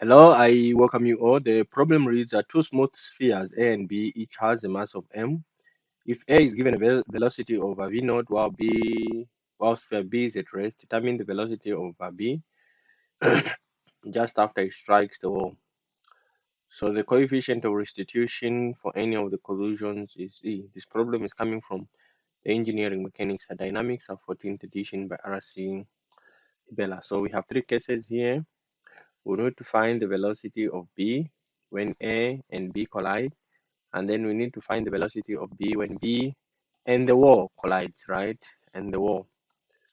Hello, I welcome you all. The problem reads that two smooth spheres A and B each has a mass of m. If A is given a velocity over v naught while sphere B is at rest, determine the velocity over B just after it strikes the wall. So the coefficient of restitution for any of the collisions is E. This problem is coming from the Engineering Mechanics and Dynamics of 14th edition by R.C. Hibbeler. So we have three cases here. We need to find the velocity of B when A and B collide, and then we need to find the velocity of B when B and the wall collides, right? And the wall.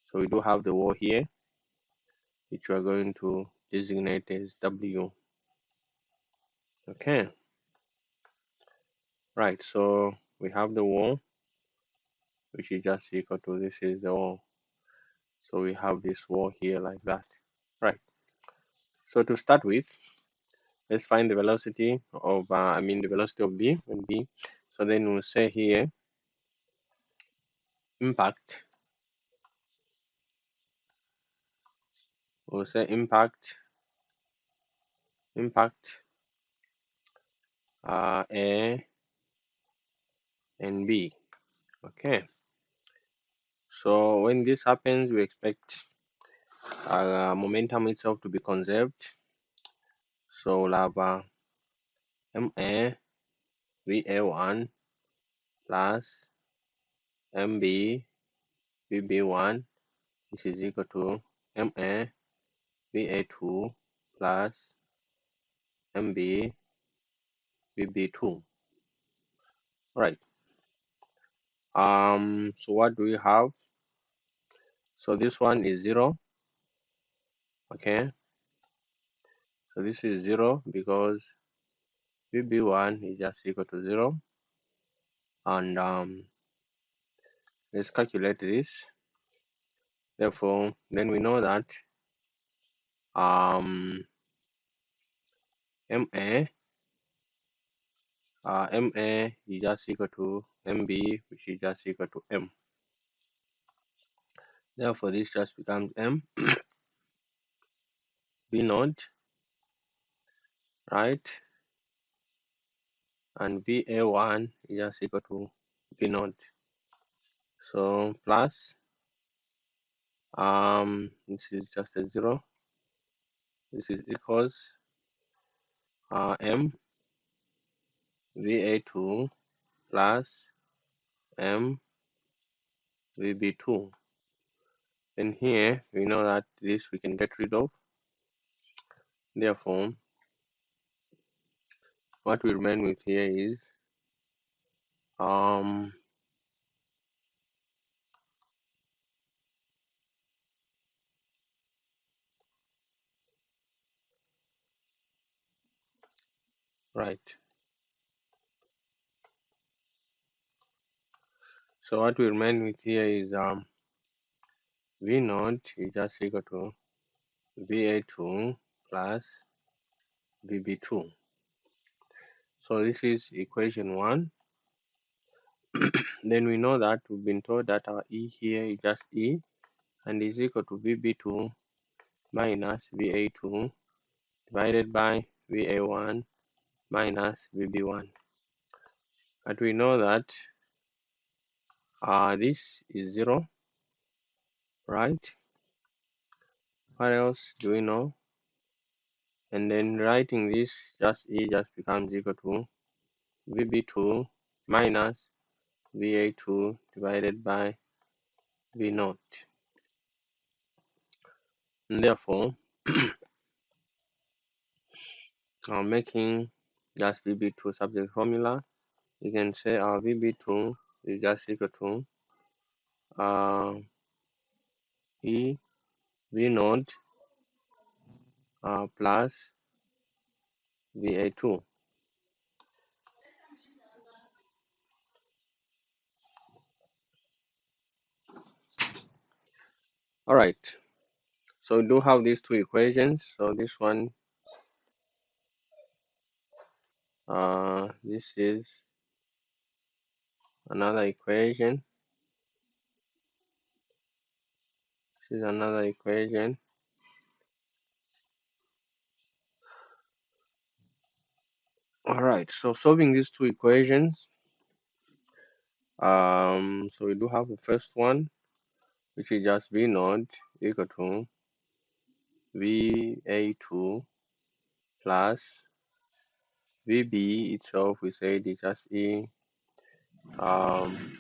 So we do have the wall here, which we are going to designate as W. Okay, right. So we have the wall, which is just equal to this is the wall. So we have this wall here like that, right? So to start with, let's find the velocity of the velocity of B when B. So then we'll say here impact. We'll say impact A and B. Okay. So when this happens, we expect momentum itself to be conserved. So we'll have MA VA1 plus MB VB1. This is equal to MA VA2 plus MB VB2. Right. So what do we have? So this one is 0. Okay. So this is 0 because VB1 is just equal to 0. And let's calculate this. Therefore, then we know that MA MA is just equal to MB, which is just equal to M. Therefore, this just becomes M B naught, right? And VA1 is just equal to B naught. So plus this is just a 0. This is equals M VA2 plus M VB2. And here we know that this we can get rid of. Therefore, what we remain with here is right. So what we remain with here is V naught is just equal to VA2 plus VB2. So this is equation 1. Then we know that we've been told that our E here is just E and is equal to VB2 minus VA2 divided by VA1 minus VB1. But we know that this is 0, right? What else do we know? And then writing this, just E just becomes equal to VB2 minus VA2 divided by V naught. And therefore, making just VB2 subject formula, you can say our VB2 is just equal to E V naught plus VA2. All right. So we do have these two equations. So this one, this is another equation. This is another equation. All right, so solving these two equations, so we do have the first one, which is just V naught equal to VA2 plus VB itself, we said is just E um,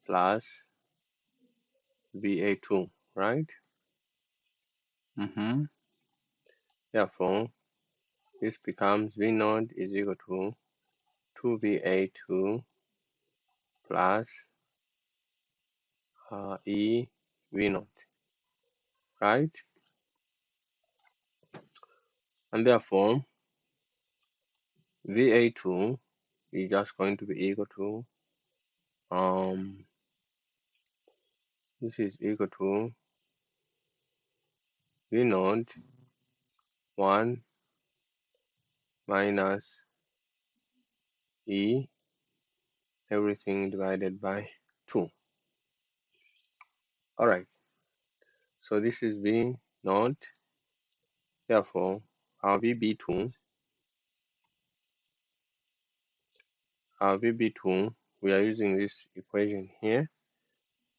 plus VA2, right? Therefore, this becomes V naught is equal to 2VA2 plus E V naught, right? And therefore, VA2 is just going to be equal to this is equal to V naught 1 minus E everything divided by 2. All right, so this is V naught. Therefore, our VB2, we are using this equation here.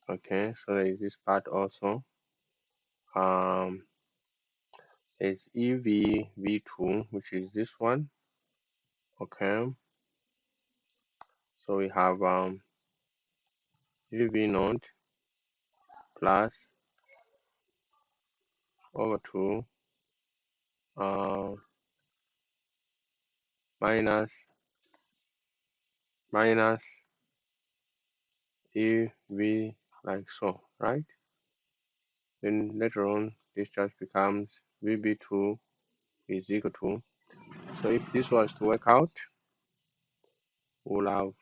Okay, so there is this part also. Is EV2, which is this one. Okay, so we have EV naught plus over 2 minus EV like so, right? Then later on, this just becomes VB2 is equal to. So if this was to work out, we'll have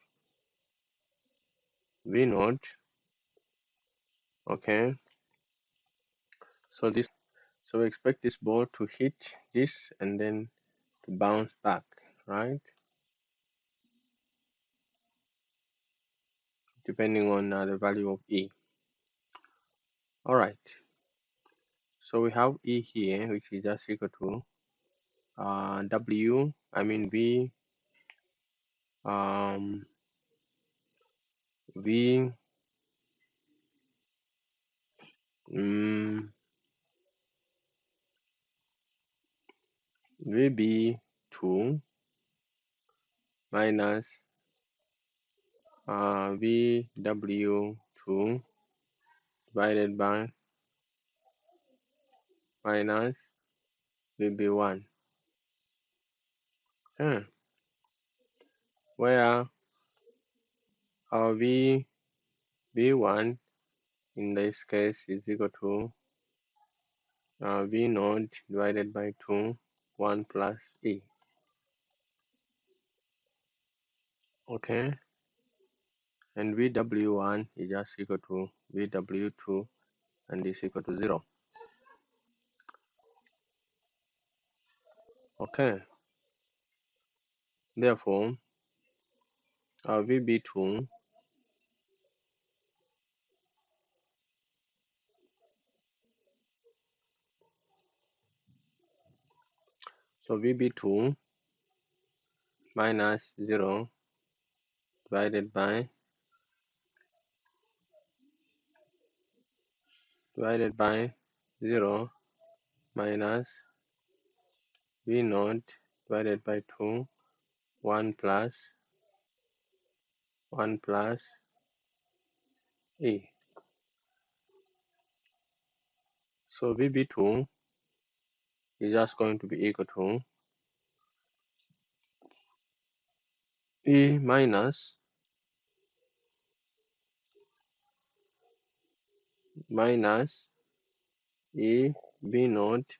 V naught. Okay, so we expect this ball to hit this and then to bounce back, right? Depending on the value of E. All right, so we have E here, which is just equal to V V VB2 minus VW2 divided by minus VB1. Okay. Where our VB1 in this case is equal to V naught divided by 2, 1 plus E. Okay, and VW1 is just equal to VW2 and is equal to 0. Okay, therefore our VB2 so VB2 minus 0 divided by 0 minus V naught divided by 2, 1 plus E. So VB2 is just going to be equal to E minus E B naught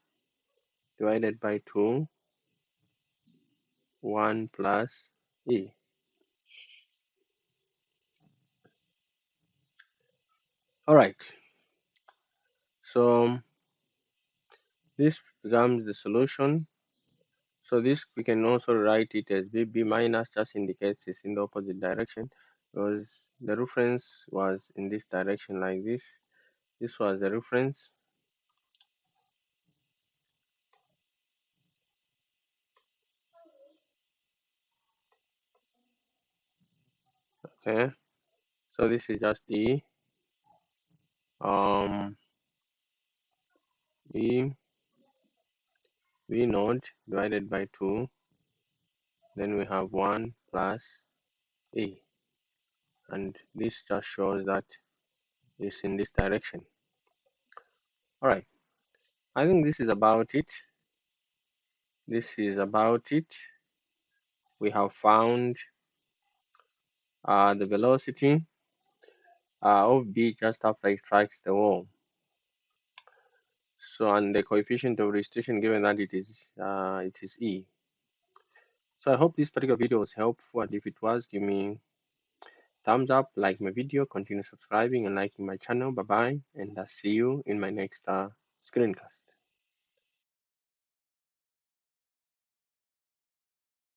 divided by 2, 1 plus E. All right, so this becomes the solution. So this we can also write it as VB minus, just indicates it's in the opposite direction because the reference was in this direction like this. This was the reference. Okay, so this is just E. E V naught divided by 2. Then we have 1 plus E. And this just shows that it's in this direction. All right, I think this is about it. This is about it. We have found the velocity of B just after it strikes the wall. So, and the coefficient of restitution, given that it is E. So I hope this particular video was helpful, and if it was, give me thumbs up, like my video, continue subscribing and liking my channel. Bye bye, and I'll see you in my next screencast.